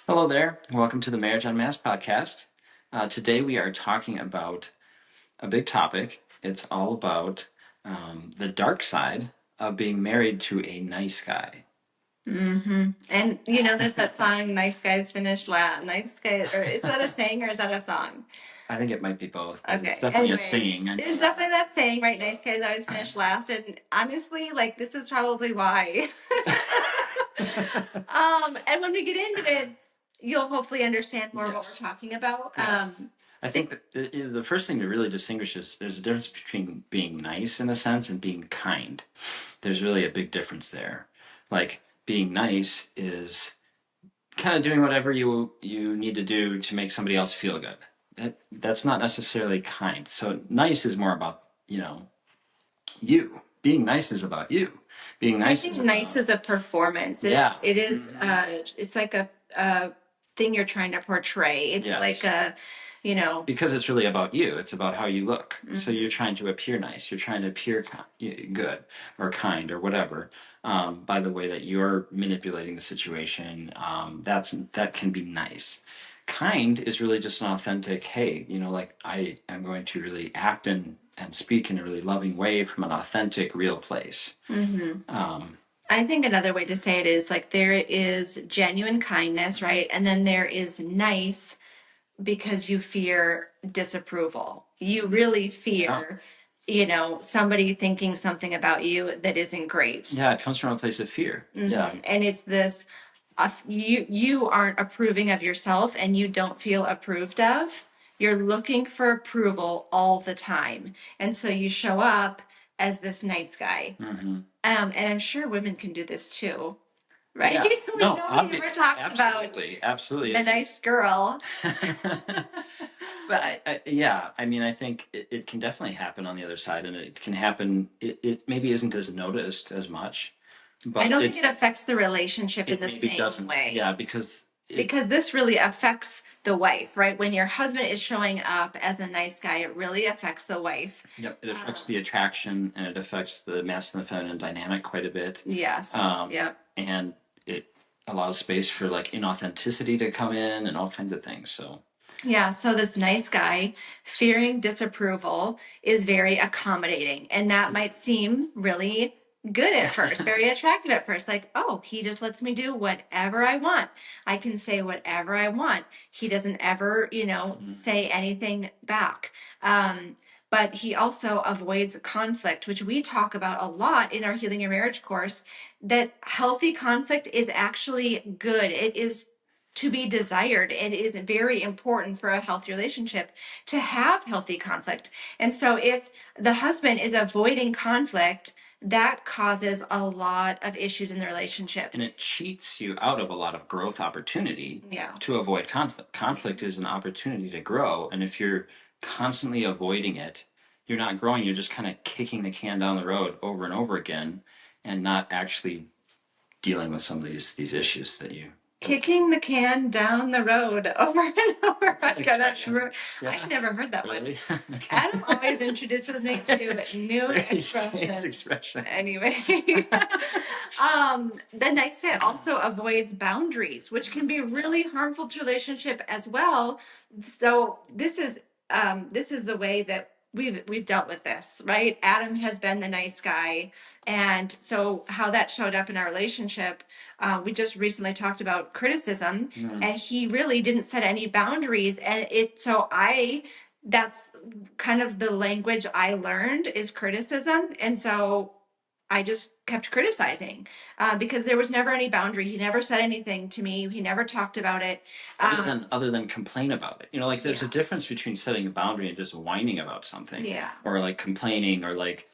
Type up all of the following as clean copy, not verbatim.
Hello there. Welcome to the Marriage Unmasked podcast. Today we are talking about a big topic. It's all about the dark side of being married to a nice guy. And there's that song, "Nice Guys Finish Last." Nice guys, or is that a saying or is that a song? I think it might be both, but it's Okay. definitely a Anyway, saying. I know there's that. definitely that saying, right? Nice guys always finish last, and honestly, like this is probably why. And when we get into it, you'll hopefully understand more what Yes. we're talking about. Yes. I think that the first thing to really distinguish is there's a difference between being nice in a sense and being kind. There's really a big difference there. Like being nice is kind of doing whatever you need to do to make somebody else feel good. That's not necessarily kind. So nice is more about you. Being nice is about you. Being I nice think is nice about is a performance. yeah. It is. It's like a thing you're trying to portray. It's like Yes. Because it's really about you. It's about how you look. So you're trying to appear nice. You're trying to appear good or kind or whatever. By the way that you're manipulating the situation, that can be nice. Kind is really just an authentic, hey, like I am going to really act and speak in a really loving way from an authentic, real place. Um, I think another way to say it is like there is genuine kindness, right? And then there is nice because you fear disapproval. You really yeah. fear, somebody thinking something about you that isn't great. Yeah, it comes from a place of fear. Yeah. And it's this you aren't approving of yourself and you don't feel approved of. You're looking for approval all the time. And so you show up as this nice guy. Mm-hmm. And I'm sure women can do this too, right? Yeah. No, Nobody ever talks about absolutely. the nice girl. But yeah, I mean, I think it can definitely happen on the other side, and it can happen. It maybe isn't as noticed as much, I but don't think it affects the relationship in it the maybe same doesn't. way. Yeah, because Because this really affects the wife, right? When your husband is showing up as a nice guy, it really affects the wife. yep, it affects the attraction and it affects the masculine feminine dynamic quite a bit. Yes. Yep. And it allows space for like inauthenticity to come in and all kinds of things. So Yeah, so this nice guy, fearing disapproval, is very accommodating. And that might seem really good at first, very attractive at first. Like, oh, he just lets me do whatever I want. I can say whatever I want. He doesn't ever, say anything back. But he also avoids conflict, which we talk about a lot in our Healing Your Marriage course, that healthy conflict is actually good. It is to be desired. It is very important for a healthy relationship to have healthy conflict. And so if the husband is avoiding conflict, that causes a lot of issues in the relationship. And it cheats you out of a lot of growth opportunity. Yeah. To avoid conflict. Conflict is an opportunity to grow. And if you're constantly avoiding it, you're not growing. You're just kind of kicking the can down the road over and over again and not actually dealing with some of these issues that you Kicking the can down the road over and over. I never heard that really? one. Okay. Adam always introduces me to new expressions. Anyway, the night guy also avoids boundaries, which can be really harmful to relationship as well. So this is the way that we've dealt with this, right? Adam has been the nice guy, and so how that showed up in our relationship, we just recently talked about criticism, and he really didn't set any boundaries, and that's kind of the language I learned is criticism, and so I just kept criticizing because there was never any boundary. He never said anything to me. He never talked about it. Other than complain about it. Like there's Yeah. a difference between setting a boundary and just whining about something. Yeah. Or like complaining or like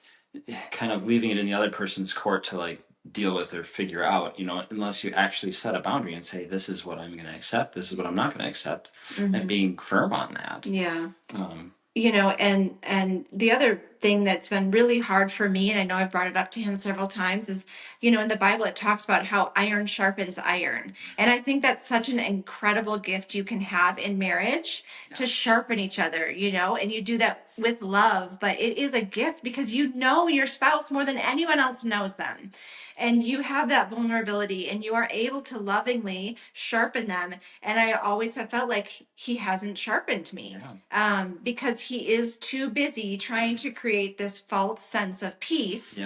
kind of leaving it in the other person's court to like deal with or figure out, unless you actually set a boundary and say, this is what I'm going to accept, this is what I'm not going to accept, and being firm on that. Yeah. Um, And the other thing that's been really hard for me, and I know I've brought it up to him several times, is in the Bible it talks about how iron sharpens iron, and I think that's such an incredible gift you can have in marriage to sharpen each other, and you do that with love, but it is a gift because you know your spouse more than anyone else knows them. and you have that vulnerability and you are able to lovingly sharpen them. And I always have felt like he hasn't sharpened me, because he is too busy trying to create this false sense of peace,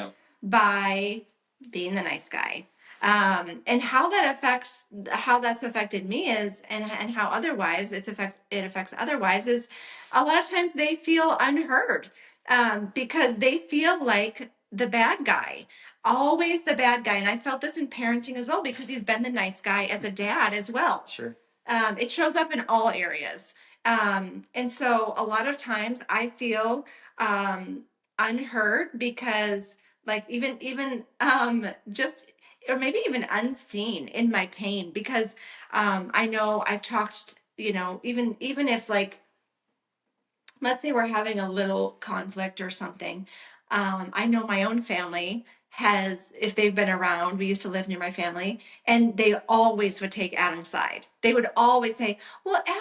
by being the nice guy. And how that's affected me is, and how other wives it affects other wives is, a lot of times they feel unheard, because they feel like the bad guy, always the bad guy. And I felt this in parenting as well, because he's been the nice guy as a dad as well. Sure. It shows up in all areas. And so a lot of times I feel unheard, because like just, or maybe even unseen in my pain, because I know I've talked, even if, like, let's say we're having a little conflict or something. I know my own family has, if they've been around, we used to live near my family, and they always would take Adam's side. They would always say, well, Adam,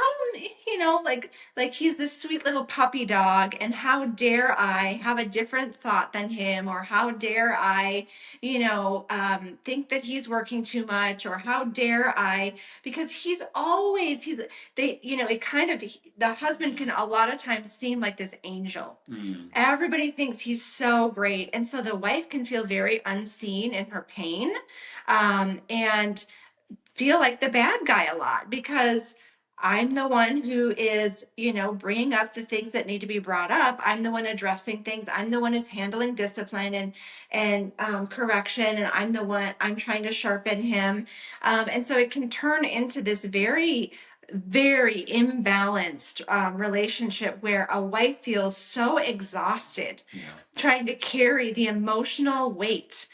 like he's this sweet little puppy dog, and how dare I have a different thought than him, or how dare I, think that he's working too much, or how dare I, because he's they, it kind of, the husband can a lot of times seem like this angel. Everybody thinks he's so great, and so the wife can feel very unseen in her pain, and feel like the bad guy a lot, because I'm the one who is, bringing up the things that need to be brought up. I'm the one addressing things. I'm the one who's handling discipline and correction, and I'm trying to sharpen him. And so it can turn into this very, very imbalanced relationship, where a wife feels so exhausted trying to carry the emotional weight,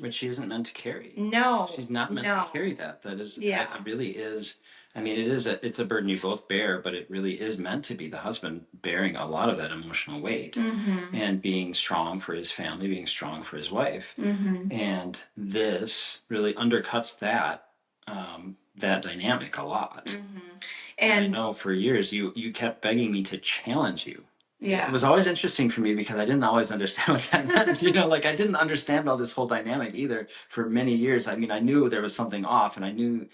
which she isn't meant to carry. No, she's not meant to carry that. That is, it really is. I mean, it's a burden you both bear, but it really is meant to be the husband bearing a lot of that emotional weight, and being strong for his family, being strong for his wife. And this really undercuts that, that dynamic a lot. And I know for years you kept begging me to challenge you. It was always interesting for me, because I didn't always understand what that meant. Like, I didn't understand all this whole dynamic either for many years. I mean, I knew there was something off, and I knew,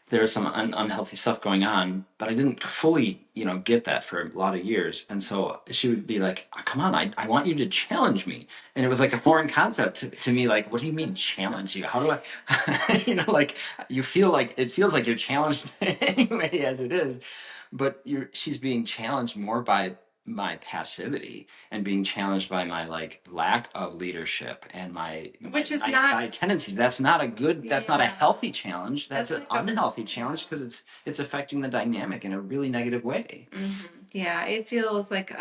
there was some unhealthy stuff going on, but I didn't fully, get that for a lot of years. And so she would be like, oh, come on, I want you to challenge me. And it was like a foreign concept to me. Like, what do you mean challenge you? How do I, like, it feels like you're challenged anyway, as it is. But she's being challenged more by my passivity, and being challenged by my lack of leadership and my which is nice not guy tendencies. That's not a good. That's not a healthy challenge. That's an unhealthy challenge, because it's affecting the dynamic in a really negative way. Yeah, it feels like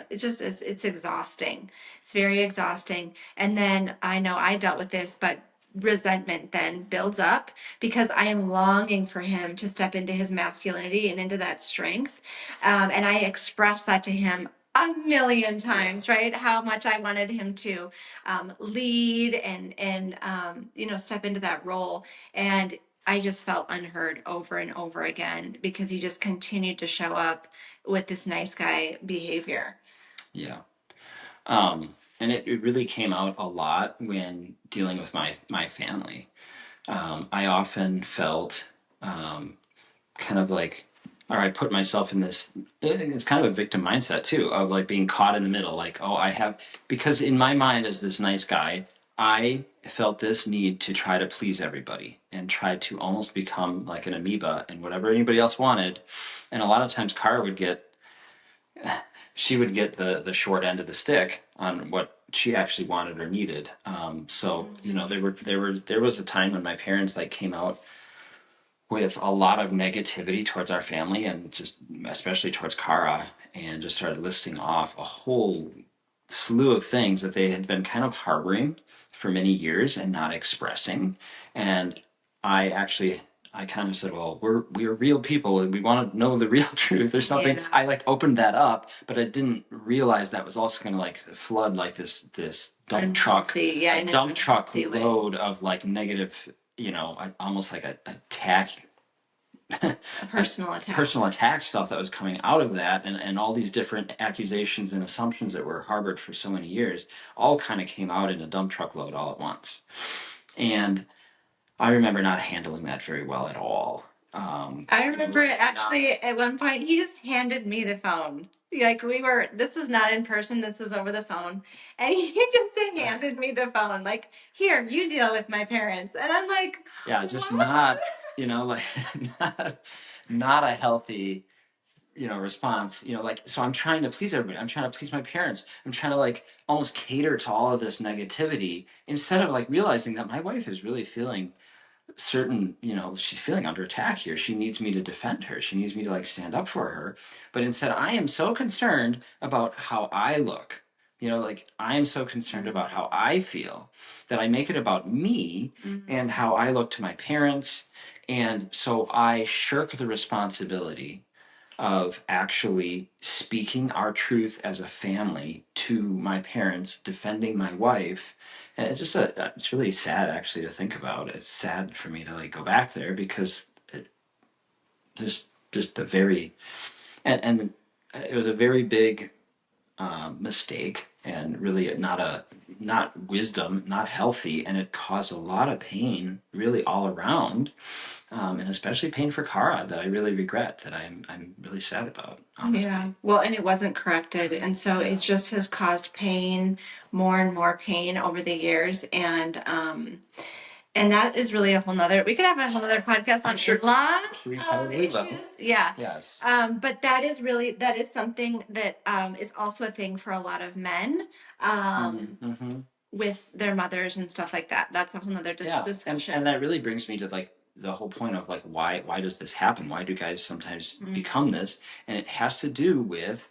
it's exhausting. It's very exhausting. And then I know I dealt with this, but resentment then builds up, because I am longing for him to step into his masculinity and into that strength. And I expressed that to him a million times, right? How much I wanted him to lead and step into that role. And I just felt unheard over and over again, because he just continued to show up with this nice guy behavior. Yeah. And it really came out a lot when dealing with my family. I often felt kind of like, or I put myself in this, it's kind of a victim mindset too, of like being caught in the middle. Like, oh, because in my mind as this nice guy, I felt this need to try to please everybody and try to almost become like an amoeba and whatever anybody else wanted. And a lot of times Cara she would get the short end of the stick on what she actually wanted or needed. So there was a time when my parents came out with a lot of negativity towards our family, and just especially towards Cara, and just started listing off a whole slew of things that they had been kind of harboring for many years and not expressing. And I kind of said, well, we're real people and we want to know the real truth or something. Yeah. I opened that up, but I didn't realize that was also going to flood this dump truck load of negative, almost like a attack A personal attack. personal attack stuff that was coming out of that, and all these different accusations and assumptions that were harbored for so many years all kind of came out in a dump truck load all at once. And I remember not handling that very well at all. I remember actually at one point he just handed me the phone. Like this was not in person, this was over the phone. And he just handed me the phone. Like, here, you deal with my parents. And I'm like, yeah, just what? not, like not, not a healthy, response, like, so I'm trying to please everybody. I'm trying to please my parents. I'm trying to like almost cater to all of this negativity instead of like realizing that my wife is really feeling certain, she's feeling under attack here. She needs me to defend her. She needs me to like stand up for her. But instead, I am so concerned about how I look. Like I am so concerned about how I feel that I make it about me and how I look to my parents. And so I shirk the responsibility of actually speaking our truth as a family to my parents, defending my wife. And it's just it's really sad actually to think about. It's sad for me to like go back there because it just a very, and it was a very big mistake, and really not wisdom, not healthy, and it caused a lot of pain really all around, and especially pain for Kara that I really regret, that I'm really sad about, honestly. Yeah. Well, and it wasn't corrected. And so it just has caused pain, more and more pain over the years. And that is really a whole nother, we could have a whole nother podcast on Sure. in-law We totally will. issues. Yeah. Yes. But that is something that is also a thing for a lot of men. With their mothers and stuff like that. That's a whole nother discussion. And that really brings me to like the whole point of like why does this happen? Why do guys sometimes become this? And it has to do with,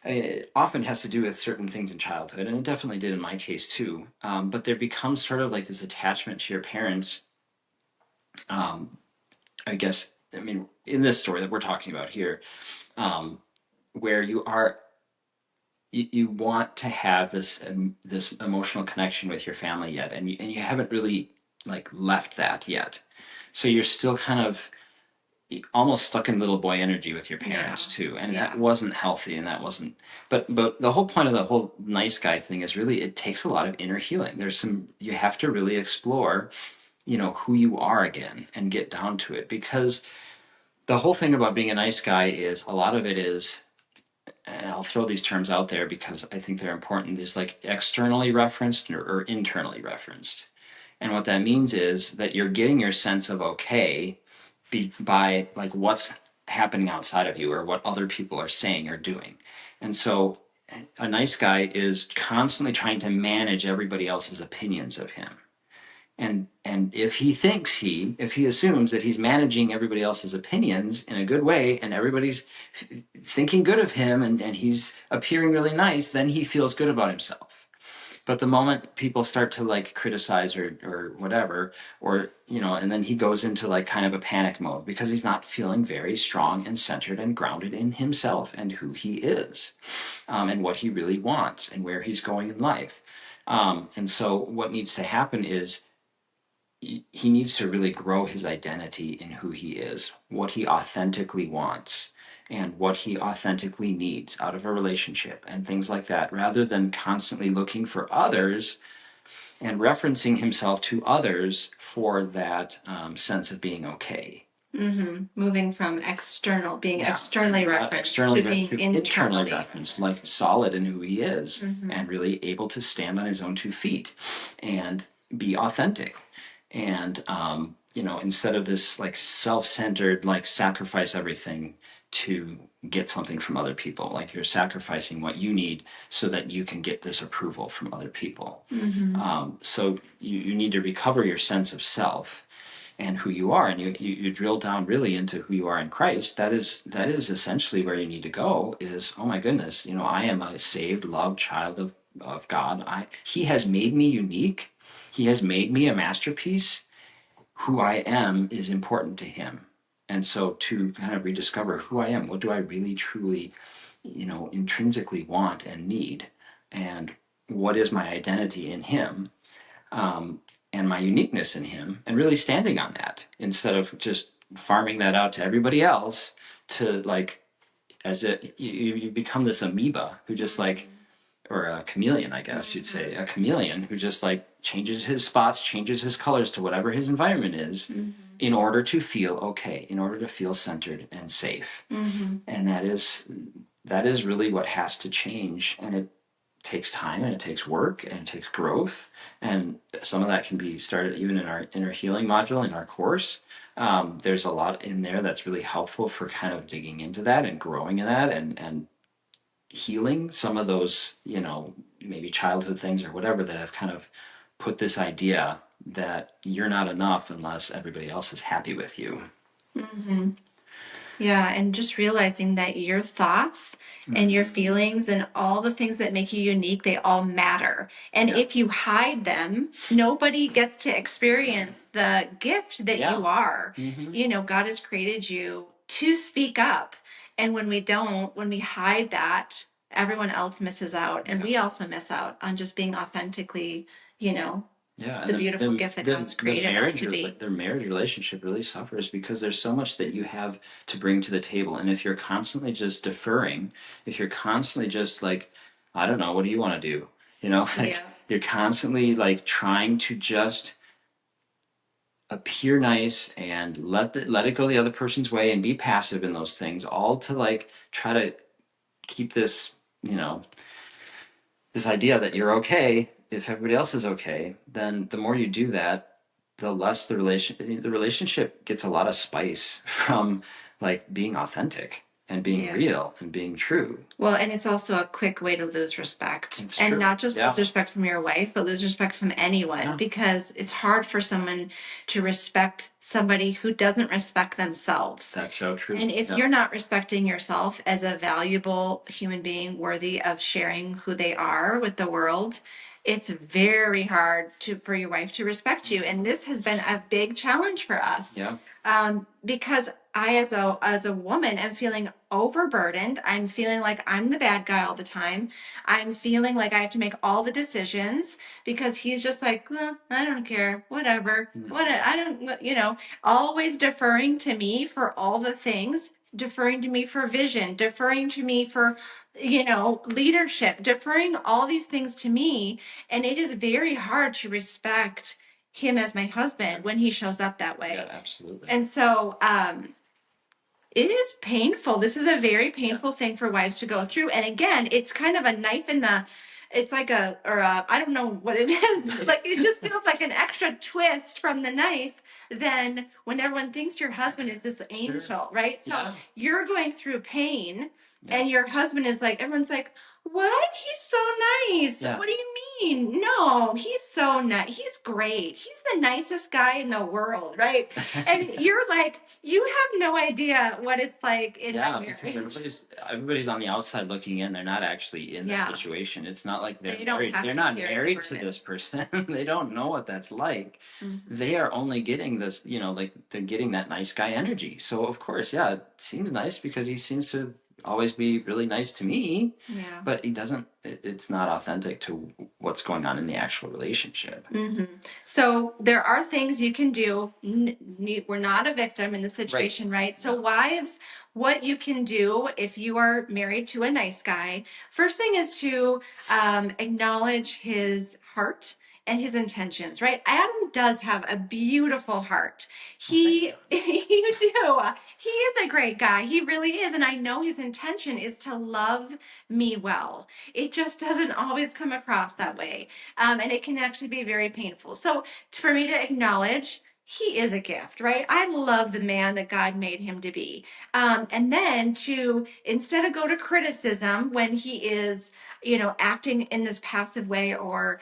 it often has to do with certain things in childhood, and it definitely did in my case too. But there becomes sort of like this attachment to your parents. I guess, I mean, in this story that we're talking about here, where you want to have this emotional connection with your family yet, and you haven't really like left that yet, so you're still kind of almost stuck in little boy energy with your parents too, and that wasn't healthy, and that wasn't. But the whole point of the whole nice guy thing is really it takes a lot of inner healing. You have to really explore, who you are again and get down to it, because the whole thing about being a nice guy is a lot of it is, and I'll throw these terms out there because I think they're important, is like externally referenced or internally referenced. And what that means is that you're getting your sense of okay by like what's happening outside of you or what other people are saying or doing. And so a nice guy is constantly trying to manage everybody else's opinions of him. And if he assumes that he's managing everybody else's opinions in a good way, and everybody's thinking good of him, and he's appearing really nice, then he feels good about himself. But the moment people start to like criticize or whatever, or and then he goes into like kind of a panic mode because he's not feeling very strong and centered and grounded in himself and who he is, and what he really wants and where he's going in life. And so what needs to happen is he needs to really grow his identity in who he is, what he authentically wants, and what he authentically needs out of a relationship and things like that, rather than constantly looking for others and referencing himself to others for that sense of being okay. Moving from externally referenced to being internally referenced, like solid in who he is, and really able to stand on his own 2 feet and be authentic. And instead of this like self-centered, like sacrifice everything to get something from other people, like you're sacrificing what you need so that you can get this approval from other people. So you need to recover your sense of self and who you are, and you drill down really into who you are in Christ. That is essentially where you need to go. Is, oh my goodness, I am a saved, loved child of God. He has made me unique. He has made me a masterpiece. Who I am is important to him. And so to kind of rediscover who I am, what do I really truly, intrinsically want and need, and what is my identity in him, and my uniqueness in him, and really standing on that instead of just farming that out to everybody else to like as it you become this amoeba who just like or a chameleon, I guess you'd say, a chameleon who just like changes his spots, changes his colors to whatever his environment is in order to feel okay, in order to feel centered and safe. And that is really what has to change. And it takes time and it takes work and it takes growth. And some of that can be started even in our inner healing module in our course. There's a lot in there that's really helpful for kind of digging into that and growing in that and healing some of those, maybe childhood things or whatever that have kind of put this idea that you're not enough unless everybody else is happy with you. Yeah, and just realizing that your thoughts and your feelings and all the things that make you unique, they all matter. And Yeah. if you hide them, nobody gets to experience the gift that Yeah. you are. Mm-hmm. God has created you to speak up. And when we don't, when we hide that, everyone else misses out. And we also miss out on just being authentically, you know, Yeah, the and beautiful gift that God's created us to be. their marriage relationship really suffers because there's so much that you have to bring to the table, and if you're constantly just deferring, if you're constantly just like, I don't know, what do you want to do? Like Yeah. you're constantly like trying to just appear nice and let it go the other person's way and be passive in those things, all to like try to keep this, this idea that you're okay if everybody else is okay, then the more you do that, the less the relationship gets a lot of spice from like being authentic and being Yeah. real and being true. Well, and it's also a quick way to lose respect. It's And true. not just Yeah. lose respect from your wife, but lose respect from anyone Yeah. because it's hard for someone to respect somebody who doesn't respect themselves. That's so true. And if Yeah. you're not respecting yourself as a valuable human being worthy of sharing who they are with the world, it's very hard for your wife to respect you. And this has been a big challenge for us. Yeah. Because I, as a woman, am feeling overburdened. I'm feeling like I'm the bad guy all the time. I'm feeling like I have to make all the decisions because he's just like, well, I don't care, whatever, what I don't, always deferring to me for all the things, deferring to me for vision, deferring to me for leadership, deferring all these things to me, and it is very hard to respect him as my husband when he shows up that way. Yeah, absolutely. And so it is painful. This is a very painful thing for wives to go through. And again, it's kind of a knife in the, it's like I don't know what it is. Like it just feels like an extra twist from the knife than when everyone thinks your husband is this angel, right? So Yeah. you're going through pain Yeah. and your husband is like, everyone's like, what? He's so nice. Yeah. What do you mean? No, he's so nice. He's great. He's the nicest guy in the world, right? And you're like, you have no idea what it's like in my Yeah, marriage. because everybody's on the outside looking in. They're not actually in the Yeah. situation. It's not like they're They don't married. have They're to not carry the married to burden. this person. They don't know what that's like. Mm-hmm. They are only getting this, like they're getting that nice guy energy. So of course, yeah, it seems nice because he seems to always be really nice to me. Yeah. But he doesn't. It's not authentic to what's going on in the actual relationship. Mm-hmm. So there are things you can do. We're not a victim in the situation, right? So wives, what you can do if you are married to a nice guy, first thing is to acknowledge his heart and his intentions, right? Adam does have a beautiful heart. You do. He is a great guy. He really is. And I know his intention is to love me well. It just doesn't always come across that way. And it can actually be very painful. So for me to acknowledge, he is a gift, right? I love the man that God made him to be. And then to, instead of go to criticism when he is, acting in this passive way or,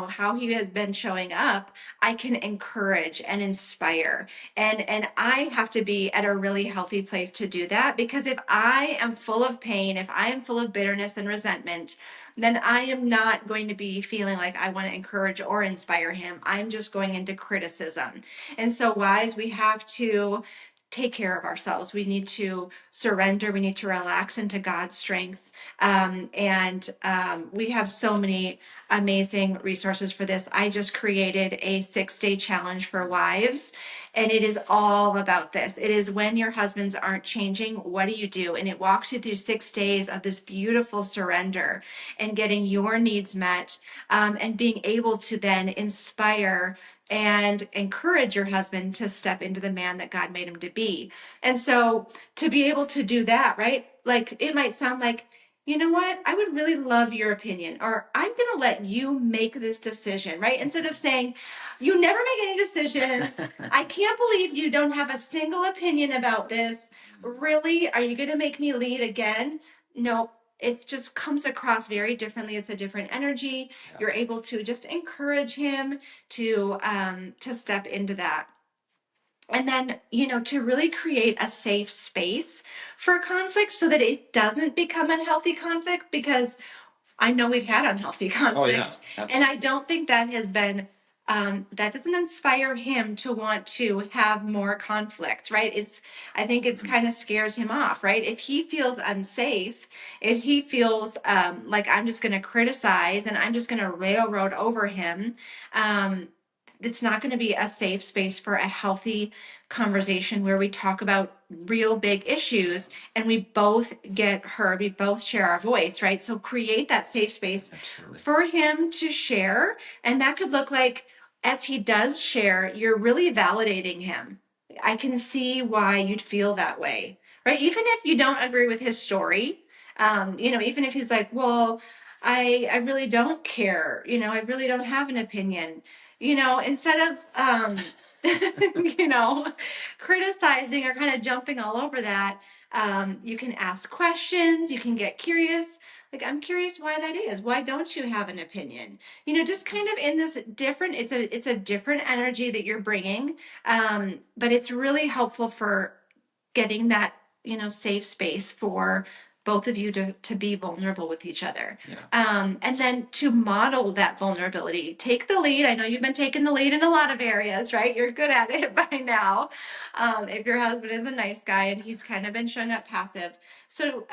how he has been showing up, I can encourage and inspire. And I have to be at a really healthy place to do that because if I am full of pain, if I am full of bitterness and resentment, then I am not going to be feeling like I want to encourage or inspire him. I'm just going into criticism. And so, wives, we have to take care of ourselves. We need to surrender. We need to relax into God's strength. And we have so many amazing resources for this. I just created a 6-day challenge for wives, and it is all about this. It is when your husbands aren't changing, what do you do? And it walks you through 6 days of this beautiful surrender and getting your needs met, and being able to then inspire and encourage your husband to step into the man that God made him to be. And so to be able to do that, right? Like it might sound like, you know what? I would really love your opinion, or I'm going to let you make this decision, right? Instead of saying, you never make any decisions. I can't believe you don't have a single opinion about this. Really? Are you going to make me lead again? No, it just comes across very differently. It's a different energy. Yeah. You're able to just encourage him to step into that. And then, to really create a safe space for conflict so that it doesn't become unhealthy conflict, because I know we've had unhealthy conflict. Oh yeah, And I absolutely. don't think that has been, that doesn't inspire him to want to have more conflict, right? I think it's kind of scares him off, right? If he feels unsafe, if he feels like I'm just going to criticize and I'm just going to railroad over him, um, it's not going to be a safe space for a healthy conversation where we talk about real big issues and we both get heard, we both share our voice, right? So create that safe space Absolutely. for him to share. And that could look like, as he does share, you're really validating him. I can see why you'd feel that way, right? Even if you don't agree with his story, even if he's like, well, I really don't care, I really don't have an opinion, instead of, you know, criticizing or kind of jumping all over that, you can ask questions, you can get curious. Like, I'm curious why that is. Why don't you have an opinion? Just kind of in this different, it's a different energy that you're bringing. But it's really helpful for getting that, safe space for both of you to be vulnerable with each other. Yeah. And then to model that vulnerability, take the lead. I know you've been taking the lead in a lot of areas, right? You're good at it by now. If your husband is a nice guy and he's kind of been showing up passive. So,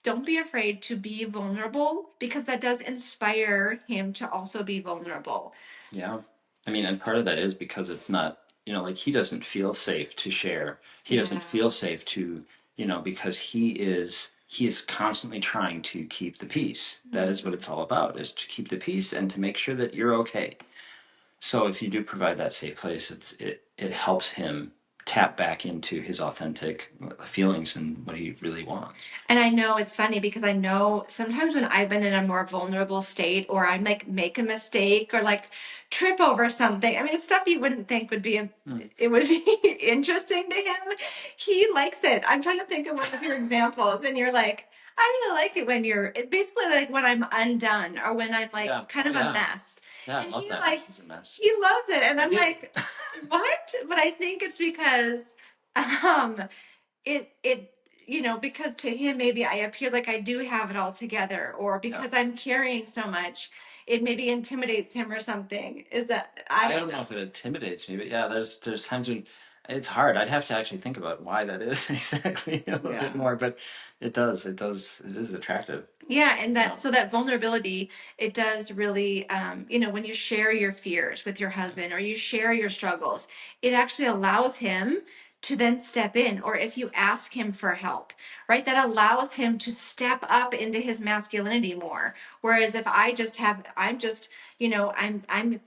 don't be afraid to be vulnerable, because that does inspire him to also be vulnerable. Yeah. I mean, and part of that is because it's not, like he doesn't feel safe to share. He doesn't Yeah. feel safe to, because he is constantly trying to keep the peace. That is what it's all about, is to keep the peace and to make sure that you're okay. So if you do provide that safe place, it helps him tap back into his authentic feelings and what he really wants. And I know it's funny because I know sometimes when I've been in a more vulnerable state, or I make a mistake or like trip over something. I mean, it's stuff you wouldn't think would be it would be interesting to him. He likes it. I'm trying to think of one of your examples, and you're like, I really like it when it's basically like when I'm undone or when I'm like Yeah. kind Oh, of a yeah. mess. Yeah, I And love he that when like he's a mess. he loves it. And I I'm do. like, what? But I think it's because um it because to him maybe I appear like I do have it all together, or Yeah. because I'm carrying so much, it maybe intimidates him or something. Is that I don't know if it intimidates me, but yeah, there's times when it's hard. I'd have to actually think about why that is exactly a little bit more, but it is attractive. Yeah, and Yeah. so that vulnerability, it does really, when you share your fears with your husband or you share your struggles, it actually allows him to then step in. Or if you ask him for help, right, that allows him to step up into his masculinity more. Whereas if I'm just, I'm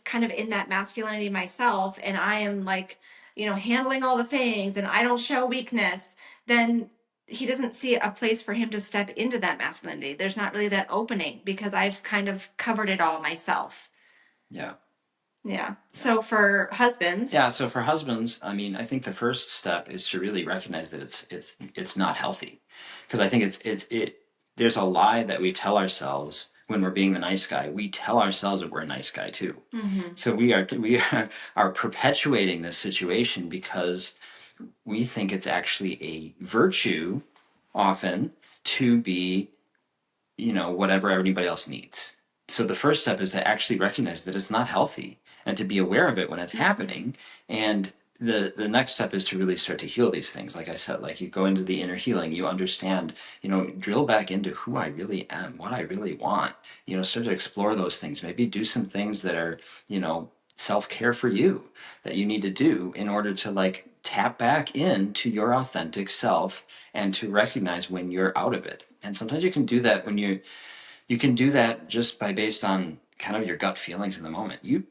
kind of in that masculinity myself, and I am like, handling all the things, and I don't show weakness, then he doesn't see a place for him to step into that masculinity. There's not really that opening because I've kind of covered it all myself. Yeah. Yeah. So for husbands. Yeah, so for husbands, I mean, I think the first step is to really recognize that it's not healthy. Because I think there's a lie that we tell ourselves when we're being the nice guy. We tell ourselves that we're a nice guy too. Mm-hmm. So we are perpetuating this situation because we think it's actually a virtue often to be, whatever everybody else needs. So the first step is to actually recognize that it's not healthy and to be aware of it when it's happening, and the next step is to really start to heal these things. Like I said, like you go into the inner healing, you understand, drill back into who I really am, what I really want. Start to explore those things. Maybe do some things that are, self-care for you that you need to do in order to like tap back into your authentic self and to recognize when you're out of it. And sometimes you can do that when you can do that just by based on kind of your gut feelings in the moment. You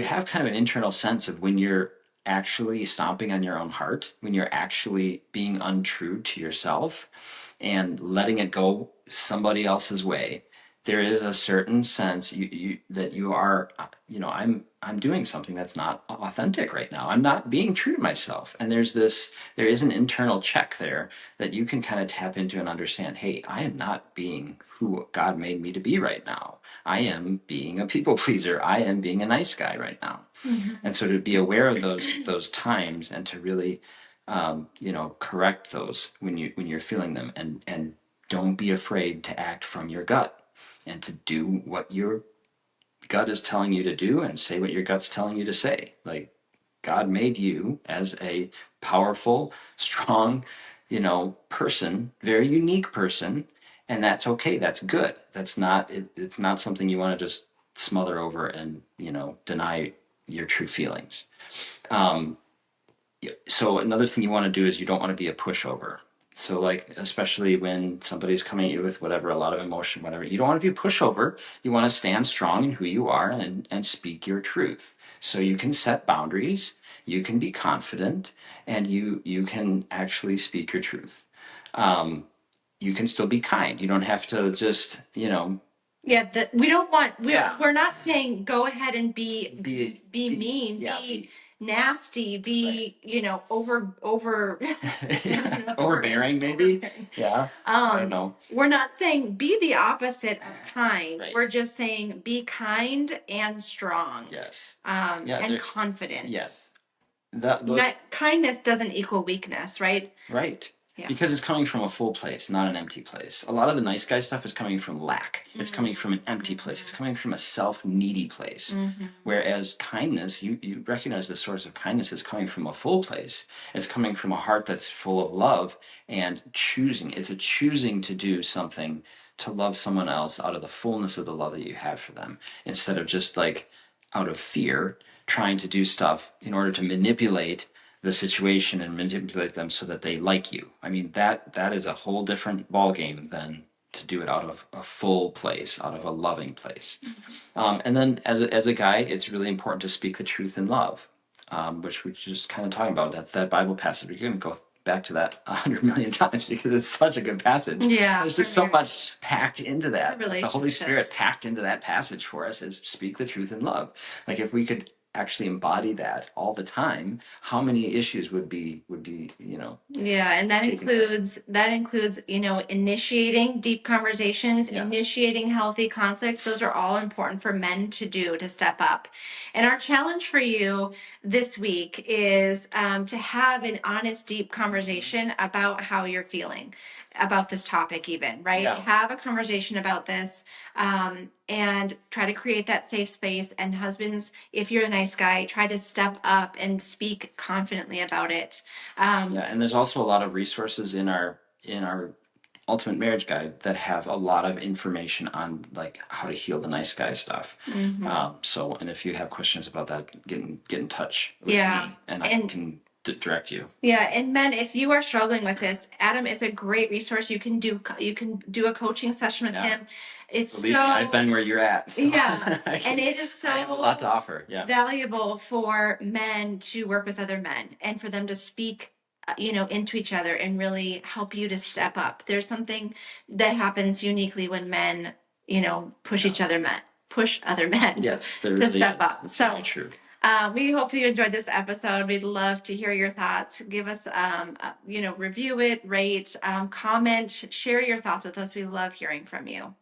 have kind of an internal sense of when you're actually stomping on your own heart, when you're actually being untrue to yourself and letting it go somebody else's way. There is a certain sense that you are, I'm doing something that's not authentic right now. I'm not being true to myself. And there is an internal check there that you can kind of tap into and understand, hey, I am not being who God made me to be right now. I am being a people pleaser. I am being a nice guy right now. Mm-hmm. And so to be aware of those times and to really correct those when you're feeling them, and don't be afraid to act from your gut and to do what your gut is telling you to do and say what your gut's telling you to say. Like, God made you as a powerful, strong, person, very unique person, and that's okay. That's good. It's not something you want to just smother over and, deny your true feelings. So another thing you want to do is you don't want to be a pushover. So like, especially when somebody's coming at you with whatever, a lot of emotion, whatever, you don't want to be a pushover. You want to stand strong in who you are and speak your truth. So you can set boundaries, you can be confident, and you can actually speak your truth. You can still be kind. You don't have to just, Yeah, we don't want Yeah. we're not saying go ahead and be mean, yeah, be nasty, be over overbearing maybe. Yeah. I don't know. We're not saying be the opposite of kind. Right. We're just saying be kind and strong. Yes. And confident. Yes. Kindness doesn't equal weakness, right? Right. Yeah. Because it's coming from a full place, not an empty place. A lot of the nice guy stuff is coming from lack. It's coming from an empty place. It's coming from a self-needy place. Mm-hmm. Whereas kindness, you recognize the source of kindness is coming from a full place. It's coming from a heart that's full of love and choosing. It's a choosing to do something to love someone else out of the fullness of the love that you have for them, instead of just like out of fear trying to do stuff in order to manipulate the situation and manipulate them so that they like you. I mean, that is a whole different ballgame than to do it out of a full place, out of a loving place. And then as a guy, it's really important to speak the truth in love, which we're just kind of talking about. That Bible passage. We're going to go back to that 100 million times because it's such a good passage. Yeah, there's just so much packed into that. The Holy Spirit packed into that passage for us is speak the truth in love. Like if we could actually embody that all the time, how many issues would be yeah, and that includes initiating deep conversations, initiating healthy conflict. Those are all important for men to do, to step up. And our challenge for you this week is to have an honest, deep conversation about how you're feeling about this topic, even, right? Yeah. Have a conversation about this, and try to create that safe space. And husbands, if you're a nice guy, try to step up and speak confidently about it. And there's also a lot of resources in our Ultimate Marriage Guide that have a lot of information on like how to heal the nice guy stuff. Mm-hmm. And if you have questions about that, get in touch with me, and I can direct you. Yeah, and men, if you are struggling with this, Adam is a great resource. You can do a coaching session with him. It's Believe me, I've been where you're at. So and it is so I have a lot to offer. Yeah, valuable for men to work with other men and for them to speak into each other and really help you to step up. There's something that happens uniquely when men push other men yes, to step up. That's so very true. We hope you enjoyed this episode. We'd love to hear your thoughts. Give us, review it, rate, comment, share your thoughts with us. We love hearing from you.